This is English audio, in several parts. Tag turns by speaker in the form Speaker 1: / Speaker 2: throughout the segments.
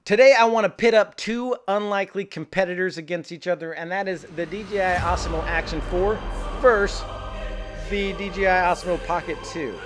Speaker 1: Today I want to pit up two unlikely competitors against each other, and that is the DJI Osmo Action 4 versus the DJI Osmo Pocket 2.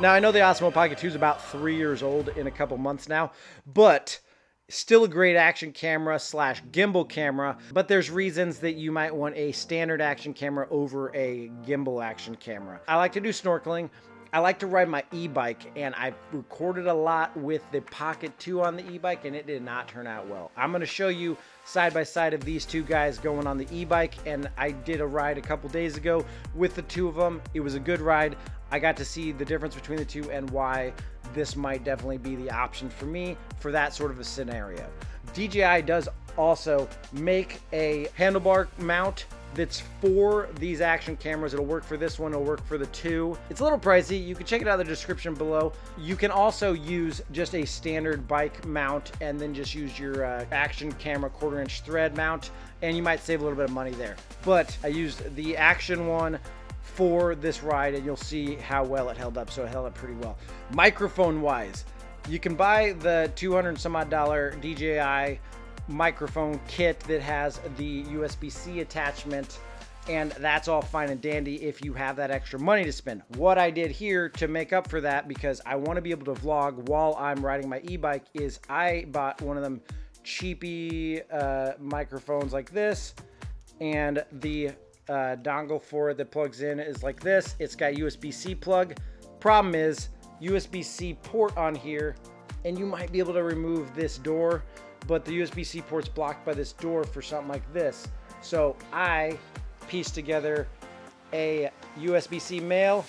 Speaker 1: Now I know the Osmo Pocket 2 is about 3 years old in a couple months now, but still a great action camera slash gimbal camera, but there's reasons that you might want a standard action camera over a gimbal action camera. I like to do snorkeling. I like to ride my e-bike, and I've recorded a lot with the Pocket 2 on the e-bike, and it did not turn out well. I'm going to show you side by side of these two guys going on the e-bike, and I did a ride a couple days ago with the two of them. It was a good ride. I got to see the difference between the two and why this might definitely be the option for me for that sort of a scenario. DJI does also make a handlebar mount that's for these action cameras. It'll work for this one, it'll work for the two. It's a little pricey. You can check it out in the description below. You can also use just a standard bike mount and then just use your action camera 1/4 inch thread mount, and you might save a little bit of money there. But I used the action one for this ride, and you'll see how well it held up. So it held up pretty well. Microphone wise, you can buy the $200 and some odd DJI microphone kit that has the USB-C attachment, and that's all fine and dandy if you have that extra money to spend. What I did here to make up for that, because I want to be able to vlog while I'm riding my e-bike, is I bought one of them cheapy microphones like this, and the dongle for it that plugs in is like this. It's got USB-C plug. Problem is USB-C port on here, and you might be able to remove this door, but the USB-C port's blocked by this door for something like this. So I pieced together a USB-C male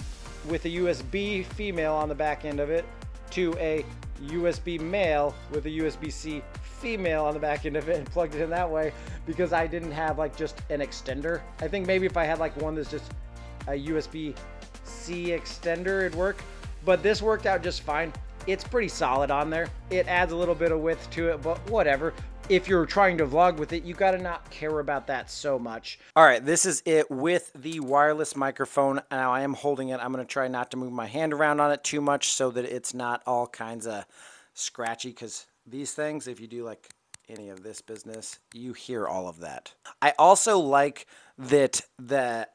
Speaker 1: with a USB female on the back end of it to a USB male with a USB-C female on the back end of it, and plugged it in that way because I didn't have like just an extender. I think maybe if I had like one that's just a USB-C extender, it'd work, but this worked out just fine. It's pretty solid on there. It adds a little bit of width to it, but whatever. If you're trying to vlog with it, you gotta not care about that so much. All right, this is it with the wireless microphone. Now I am holding it. I'm gonna try not to move my hand around on it too much so that it's not all kinds of scratchy, because these things, if you do like any of this business, you hear all of that. I also like that the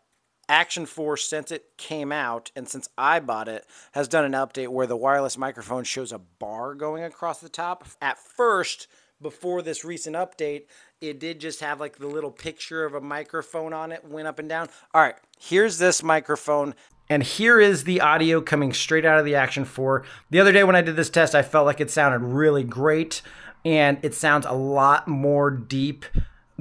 Speaker 1: Action 4, since it came out and since I bought it, has done an update where the wireless microphone shows a bar going across the top. At first, before this recent update, it did just have like the little picture of a microphone on it, went up and down. All right, here's this microphone, and here is the audio coming straight out of the Action 4. The other day when I did this test, I felt like it sounded really great, and it sounds a lot more deep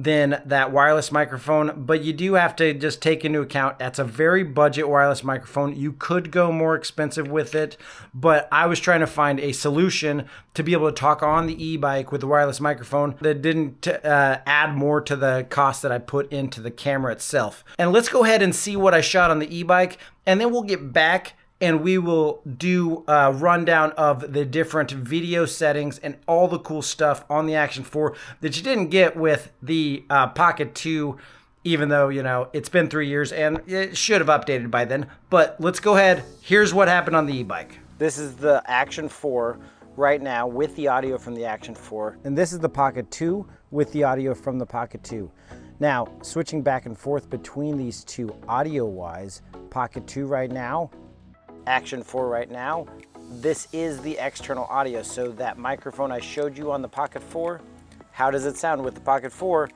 Speaker 1: than that wireless microphone, but you do have to just take into account that's a very budget wireless microphone. You could go more expensive with it, but I was trying to find a solution to be able to talk on the e-bike with the wireless microphone that didn't add more to the cost that I put into the camera itself. And let's go ahead and see what I shot on the e-bike, and then we'll get back and we will do a rundown of the different video settings and all the cool stuff on the Action 4 that you didn't get with the Pocket 2, even though, you know, it's been 3 years and it should have updated by then. But let's go ahead. Here's what happened on the e-bike. This is the Action 4 right now with the audio from the Action 4. And this is the Pocket 2 with the audio from the Pocket 2. Now, switching back and forth between these two audio-wise, Pocket 2 right now, Action 4 right now, this is the external audio. So that microphone I showed you on the Pocket 4, how does it sound with the Pocket 4?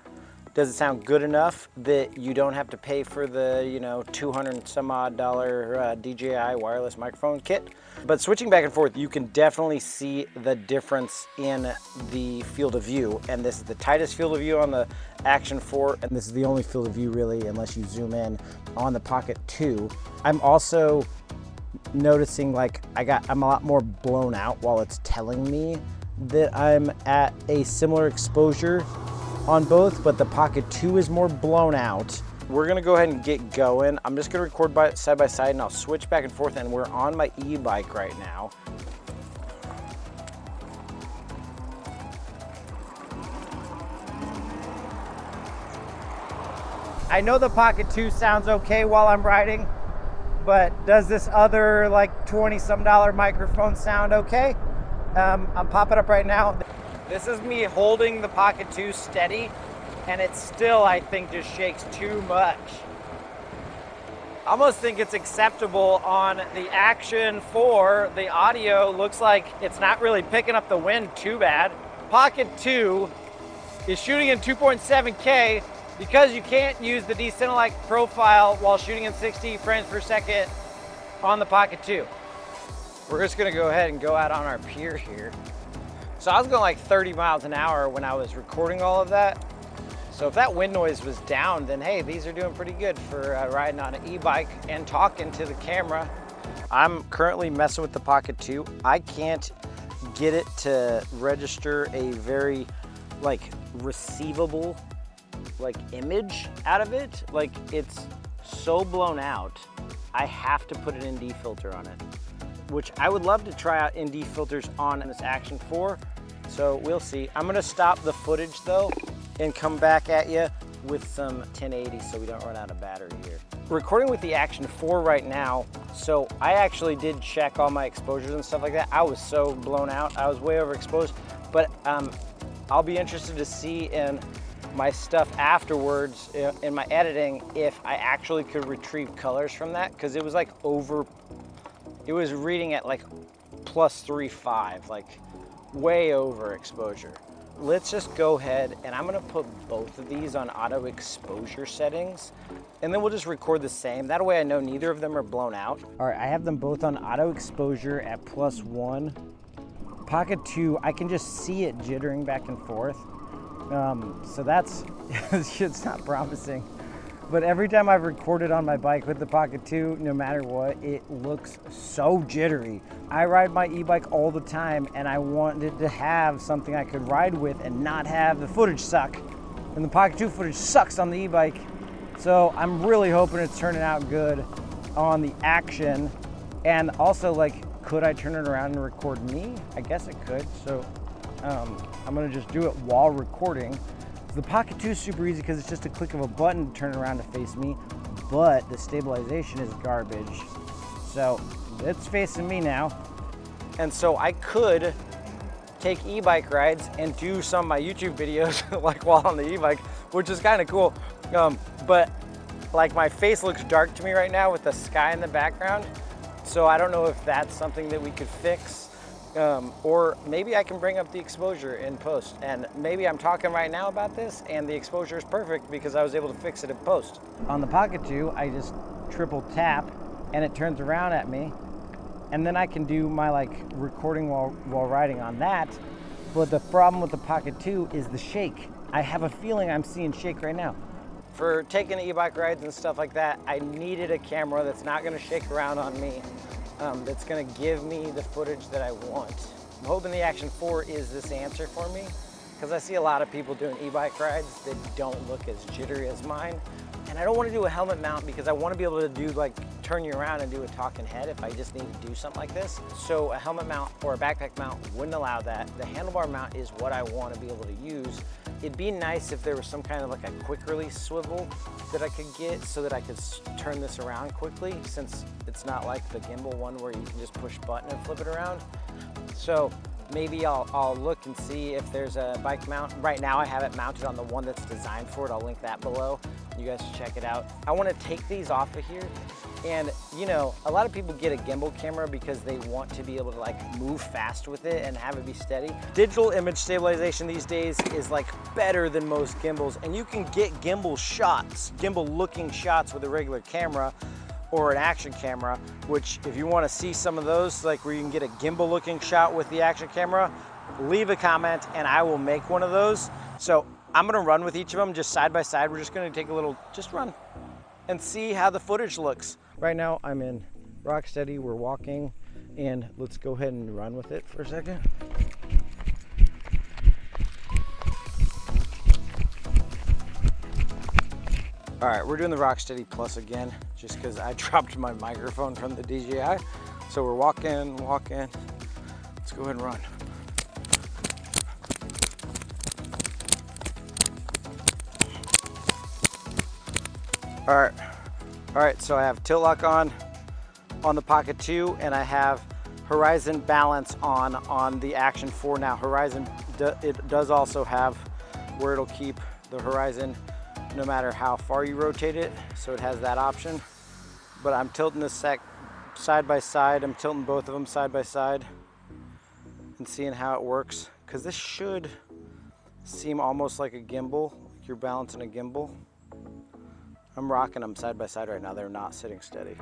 Speaker 1: Does it sound good enough that you don't have to pay for the, you know, $200 and some odd DJI wireless microphone kit? But switching back and forth, you can definitely see the difference in the field of view. And this is the tightest field of view on the Action 4, and this is the only field of view really, unless you zoom in, on the Pocket 2. I'm also noticing like I'm a lot more blown out while it's telling me that I'm at a similar exposure on both, but the Pocket 2 is more blown out. We're gonna go ahead and get going. I'm just gonna record side by side, and I'll switch back and forth, and we're on my e-bike right now. I know the Pocket 2 sounds okay while I'm riding, but does this other like $20-some microphone sound okay? I'm popping up right now. This is me holding the Pocket 2 steady, and it still, I think, just shakes too much. I almost think it's acceptable on the Action 4. The audio looks like it's not really picking up the wind too bad. Pocket 2 is shooting in 2.7K because you can't use the Decentralize profile while shooting in 60 frames per second on the Pocket 2. We're just gonna go ahead and go out on our pier here. So I was going like 30 miles an hour when I was recording all of that. So if that wind noise was down, then hey, these are doing pretty good for riding on an e-bike and talking to the camera. I'm currently messing with the Pocket 2. I can't get it to register a very like receivable like image out of it. Like it's so blown out, I have to put an ND filter on it, which I would love to try out ND filters on this Action 4. So we'll see. I'm gonna stop the footage though and come back at you with some 1080 so we don't run out of battery here. Recording with the Action 4 right now, so I actually did check all my exposures and stuff like that. I was so blown out, I was way overexposed, but I'll be interested to see in my stuff afterwards in my editing if I actually could retrieve colors from that, because it was like it was reading at like +3.5, like way over exposure. Let's just go ahead and I'm gonna put both of these on auto exposure settings, and then we'll just record the same. That way I know neither of them are blown out. All right, I have them both on auto exposure at +1. Pocket 2, I can just see it jittering back and forth. So that's, it's not promising. But every time I've recorded on my bike with the Pocket 2, no matter what, it looks so jittery. I ride my e-bike all the time and I wanted to have something I could ride with and not have the footage suck. And the Pocket 2 footage sucks on the e-bike. So I'm really hoping it's turning out good on the Action. And also, like, could I turn it around and record me? I guess it could. So I'm gonna just do it while recording. The Pocket 2 is super easy because it's just a click of a button to turn around to face me, but the stabilization is garbage. So it's facing me now. And so I could take e-bike rides and do some of my YouTube videos like while on the e-bike, which is kind of cool. But like my face looks dark to me right now with the sky in the background. So I don't know if that's something that we could fix. Or maybe I can bring up the exposure in post, and maybe I'm talking right now about this and the exposure is perfect because I was able to fix it in post. On the Pocket 2, I just triple tap and it turns around at me, and then I can do my like recording while riding on that. But the problem with the Pocket 2 is the shake. I have a feeling I'm seeing shake right now. For taking e-bike rides and stuff like that, I needed a camera that's not gonna shake around on me. That's gonna give me the footage that I want. I'm hoping the Action 4 is this answer for me, because I see a lot of people doing e-bike rides that don't look as jittery as mine. And I don't want to do a helmet mount because I want to be able to do like turn you around and do a talking head if I just need to do something like this. So a helmet mount or a backpack mount wouldn't allow that. The handlebar mount is what I want to be able to use. It'd be nice if there was some kind of like a quick release swivel that I could get so that I could turn this around quickly, since it's not like the gimbal one where you can just push button and flip it around. So maybe I'll look and see if there's a bike mount. Right now I have it mounted on the one that's designed for it. I'll link that below. You guys should check it out. I want to take these off of here. And you know, a lot of people get a gimbal camera because they want to be able to like move fast with it and have it be steady. Digital image stabilization these days is like better than most gimbals, and you can get gimbal shots, gimbal looking shots with a regular camera or an Action camera, which if you want to see some of those, like where you can get a gimbal looking shot with the Action camera, leave a comment and I will make one of those. So I'm gonna run with each of them just side by side. We're just gonna take a little, just run and see how the footage looks. Right now I'm in Rocksteady, we're walking, and let's go ahead and run with it for a second. All right, we're doing the Rocksteady Plus again, just because I dropped my microphone from the DJI. So we're walking. Let's go ahead and run. All right, so I have tilt lock on the Pocket 2, and I have horizon balance on the Action 4 now. Horizon it does also have where it'll keep the horizon no matter how far you rotate it. So it has that option. But I'm tilting this side by side. I'm tilting both of them side by side and seeing how it works. Because this should seem almost like a gimbal. You're balancing a gimbal. I'm rocking them side by side right now. They're not sitting steady.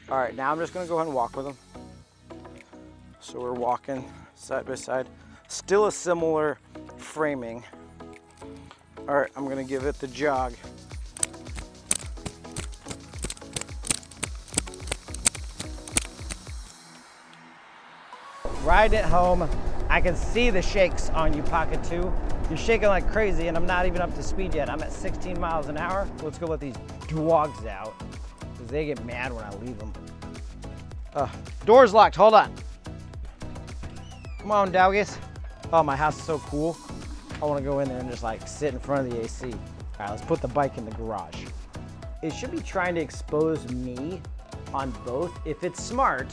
Speaker 1: All right, now I'm just gonna go ahead and walk with them. So we're walking side by side. Still a similar framing. All right, I'm gonna give it the jog. Ride it home. I can see the shakes on you, Pocket 2. You're shaking like crazy, and I'm not even up to speed yet. I'm at 16 miles an hour. Let's go let these dogs out, because they get mad when I leave them. Door's locked, hold on. Come on, doggies. Oh, my house is so cool. I want to go in there and just like sit in front of the AC. All right, let's put the bike in the garage. It should be trying to expose me on both. If it's smart,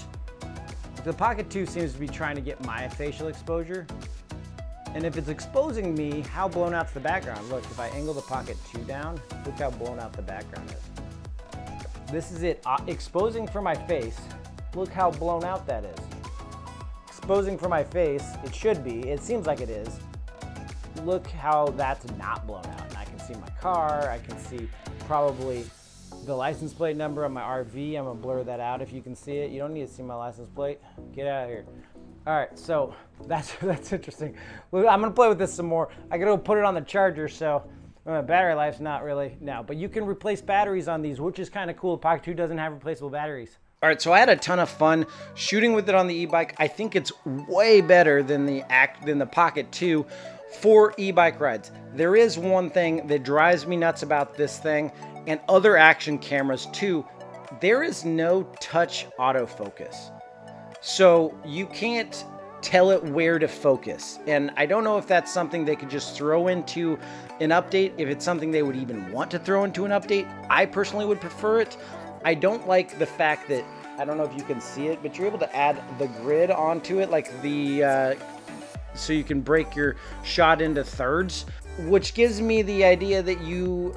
Speaker 1: the Pocket 2 seems to be trying to get my facial exposure. And if it's exposing me, how blown out's the background? Look, if I angle the Pocket 2 down, look how blown out the background is. This is it, exposing for my face. Look how blown out that is. Exposing for my face, it should be, it seems like it is. Look how that's not blown out. And I can see my car, I can see probably the license plate number on my RV. I'm gonna blur that out if you can see it. You don't need to see my license plate. Get out of here. All right, so that's interesting. I'm gonna play with this some more. I gotta go put it on the charger, so battery life's not really now, but you can replace batteries on these, which is kind of cool. The Pocket 2 doesn't have replaceable batteries. All right, so I had a ton of fun shooting with it on the e-bike. I think it's way better than the Pocket 2 for e-bike rides. There is one thing that drives me nuts about this thing and other action cameras too. There is no touch autofocus. So you can't tell it where to focus. And I don't know if that's something they could just throw into an update, if it's something they would even want to throw into an update. I personally would prefer it. I don't like the fact that, I don't know if you can see it, but you're able to add the grid onto it, like the, so you can break your shot into thirds, which gives me the idea that you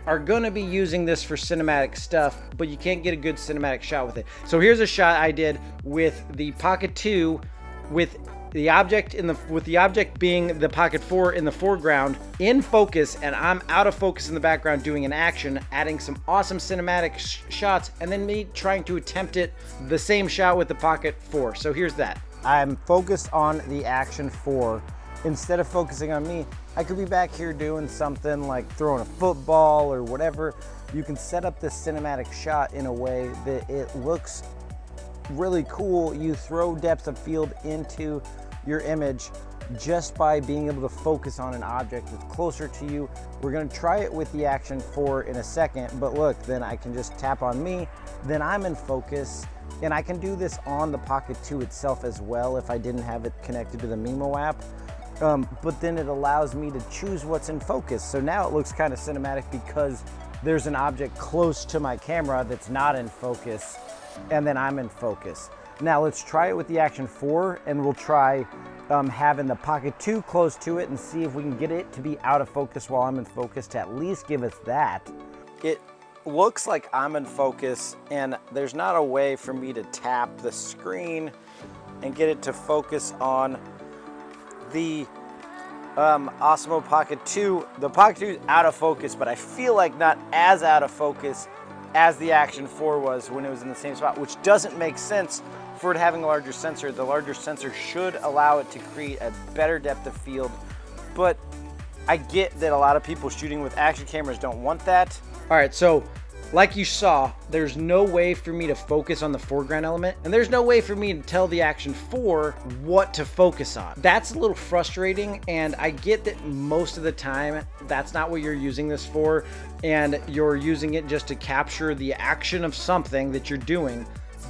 Speaker 1: are going to be using this for cinematic stuff, but you can't get a good cinematic shot with it. So here's a shot I did with the Pocket 2 with the object being the Pocket 4 in the foreground in focus, and I'm out of focus in the background doing an action, adding some awesome cinematic shots, and then me trying to attempt it the same shot with the Pocket 4. So here's that. I'm focused on the Action 4. Instead of focusing on me, I could be back here doing something like throwing a football or whatever. You can set up this cinematic shot in a way that it looks really cool. You throw depth of field into your image just by being able to focus on an object that's closer to you. We're gonna try it with the Action 4 in a second, but look, then I can just tap on me, then I'm in focus, and I can do this on the Pocket 2 itself as well if I didn't have it connected to the Mimo app. But then it allows me to choose what's in focus. So now it looks kind of cinematic because there's an object close to my camera that's not in focus, and then I'm in focus. Now let's try it with the Action 4, and we'll try having the Pocket 2 close to it and see if we can get it to be out of focus while I'm in focus to at least give us that. It looks like I'm in focus, and there's not a way for me to tap the screen and get it to focus on the Osmo Pocket 2. The Pocket 2 is out of focus, but I feel like not as out of focus as the Action 4 was when it was in the same spot, which doesn't make sense for it having a larger sensor. The larger sensor should allow it to create a better depth of field, but I get that a lot of people shooting with action cameras don't want that. All right, so like you saw, there's no way for me to focus on the foreground element, and there's no way for me to tell the Action 4 what to focus on. That's a little frustrating, and I get that most of the time that's not what you're using this for, and you're using it just to capture the action of something that you're doing.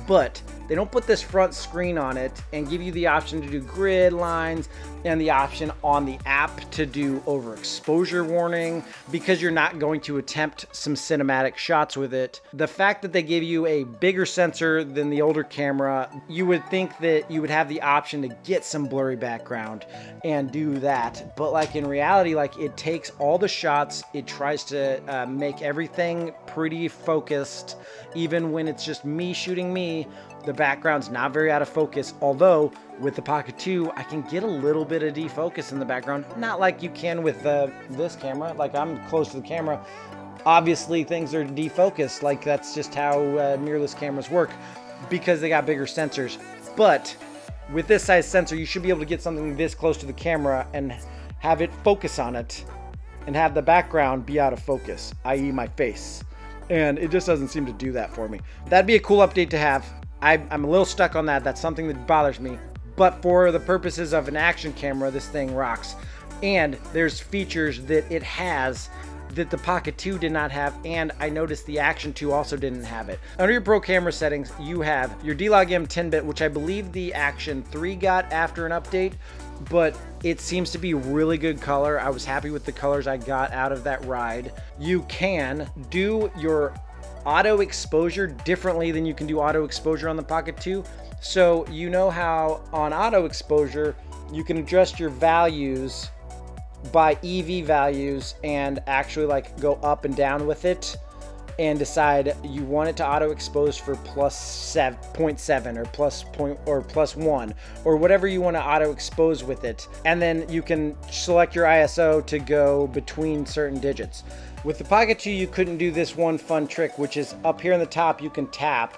Speaker 1: But they don't put this front screen on it and give you the option to do grid lines and the option on the app to do overexposure warning, because you're not going to attempt some cinematic shots with it. The fact that they give you a bigger sensor than the older camera, you would think that you would have the option to get some blurry background and do that. But like in reality, like it takes all the shots, it tries to make everything pretty focused. Even when it's just me shooting me, the background's not very out of focus. Although with the Pocket 2, I can get a little bit of defocus in the background. Not like you can with this camera. Like I'm close to the camera. Obviously things are defocused. Like that's just how mirrorless cameras work because they got bigger sensors. But with this size sensor, you should be able to get something this close to the camera and have it focus on it and have the background be out of focus, i.e. my face. And it just doesn't seem to do that for me. That'd be a cool update to have. I'm a little stuck on that. That's something that bothers me. But for the purposes of an action camera, this thing rocks. And there's features that it has that the Pocket 2 did not have, and I noticed the Action 2 also didn't have it. Under your pro camera settings, you have your D-Log M 10-bit, which I believe the Action 3 got after an update, but it seems to be really good color. I was happy with the colors I got out of that ride. You can do your auto exposure differently than you can do auto exposure on the Pocket 2. So you know how on auto exposure, you can adjust your values by EV values and actually like go up and down with it and decide you want it to auto expose for plus 0.7 or plus 1 or whatever you want to auto expose with it. And then you can select your ISO to go between certain digits. With the Pocket 2, you couldn't do this one fun trick, which is up here on the top, you can tap.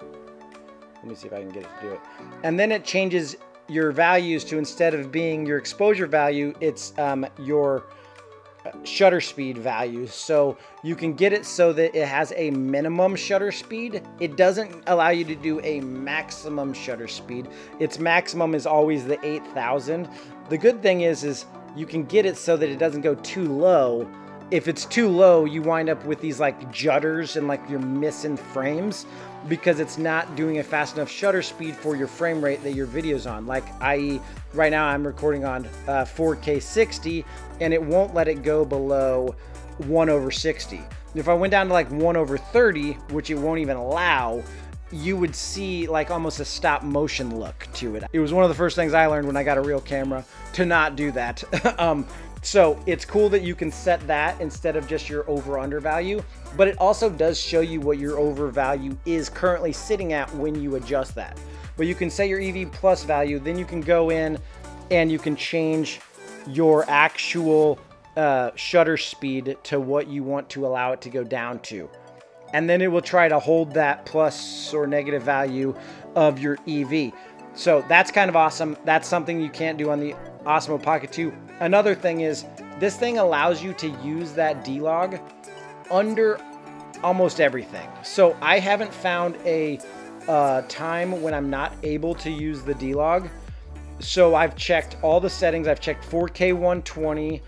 Speaker 1: Let me see if I can get it to do it. And then it changes your values to, instead of being your exposure value, it's your shutter speed value. So you can get it so that it has a minimum shutter speed. It doesn't allow you to do a maximum shutter speed. Its maximum is always the 8,000. The good thing is you can get it so that it doesn't go too low. If it's too low, you wind up with these like jutters and like you're missing frames because it's not doing a fast enough shutter speed for your frame rate that your video's on. Like, i.e. right now I'm recording on 4K 60 and it won't let it go below 1/60. If I went down to like 1/30, which it won't even allow, you would see like almost a stop motion look to it. It was one of the first things I learned when I got a real camera to not do that. So it's cool that you can set that instead of just your over under value, but it also does show you what your over value is currently sitting at when you adjust that. But you can set your EV plus value, then you can go in and you can change your actual shutter speed to what you want to allow it to go down to. And then it will try to hold that plus or negative value of your EV. So that's kind of awesome. That's something you can't do on the Osmo Pocket 2. Another thing is this thing allows you to use that D-Log under almost everything. So I haven't found a time when I'm not able to use the D-Log. So I've checked all the settings. I've checked 4K 120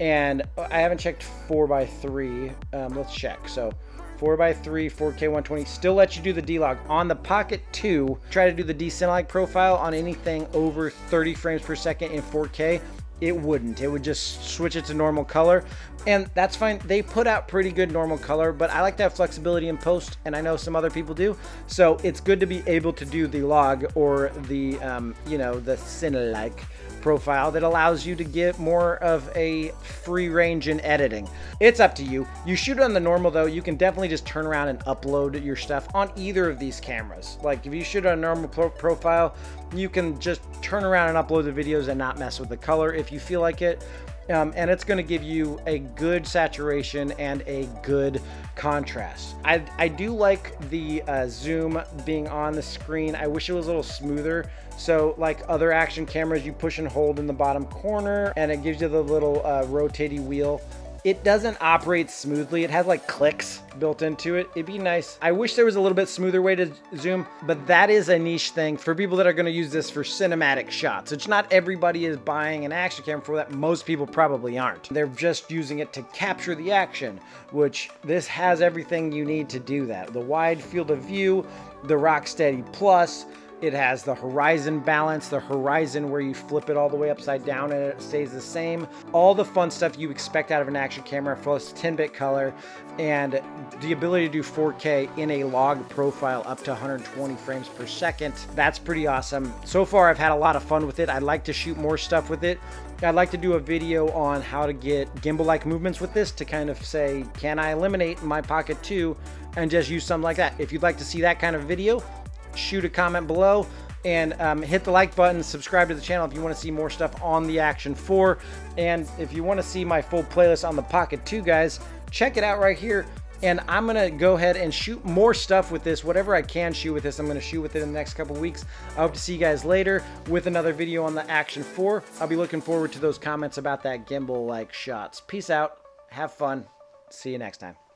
Speaker 1: and I haven't checked 4:3. Let's check. So 4:3, 4K 120, still lets you do the D-Log. On the Pocket 2, try to do the D-Cinelike profile on anything over 30 frames per second in 4K. It wouldn't. It would just switch it to normal color, and that's fine. They put out pretty good normal color, but I like to have flexibility in post, and I know some other people do. So it's good to be able to do the log or the, you know, the Cinelike profile that allows you to get more of a free range in editing. It's up to you. You shoot it on the normal though, you can definitely just turn around and upload your stuff on either of these cameras. Like if you shoot on a normal profile, you can just turn around and upload the videos and not mess with the color if you feel like it. And it's going to give you a good saturation and a good contrast. I do like the zoom being on the screen. I wish it was a little smoother. So like other action cameras, you push and hold in the bottom corner and it gives you the little rotating wheel. It doesn't operate smoothly. It has like clicks built into it. It'd be nice. I wish there was a little bit smoother way to zoom, but that is a niche thing for people that are going to use this for cinematic shots. It's not everybody is buying an action camera for that. Most people probably aren't. They're just using it to capture the action, which this has everything you need to do that. The wide field of view, the Rocksteady Plus, it has the horizon balance, the horizon where you flip it all the way upside down and it stays the same. All the fun stuff you expect out of an action camera, plus 10-bit color, and the ability to do 4K in a log profile up to 120 frames per second. That's pretty awesome. So far, I've had a lot of fun with it. I'd like to shoot more stuff with it. I'd like to do a video on how to get gimbal-like movements with this to kind of say, can I eliminate my Pocket 2 and just use something like that? If you'd like to see that kind of video, shoot a comment below and hit the like button, subscribe to the channel if you want to see more stuff on the Action 4. And if you want to see my full playlist on the Pocket 2, guys, check it out right here. And I'm going to go ahead and shoot more stuff with this. Whatever I can shoot with this, I'm going to shoot with it in the next couple weeks. I hope to see you guys later with another video on the Action 4. I'll be looking forward to those comments about that gimbal-like shots. Peace out. Have fun. See you next time.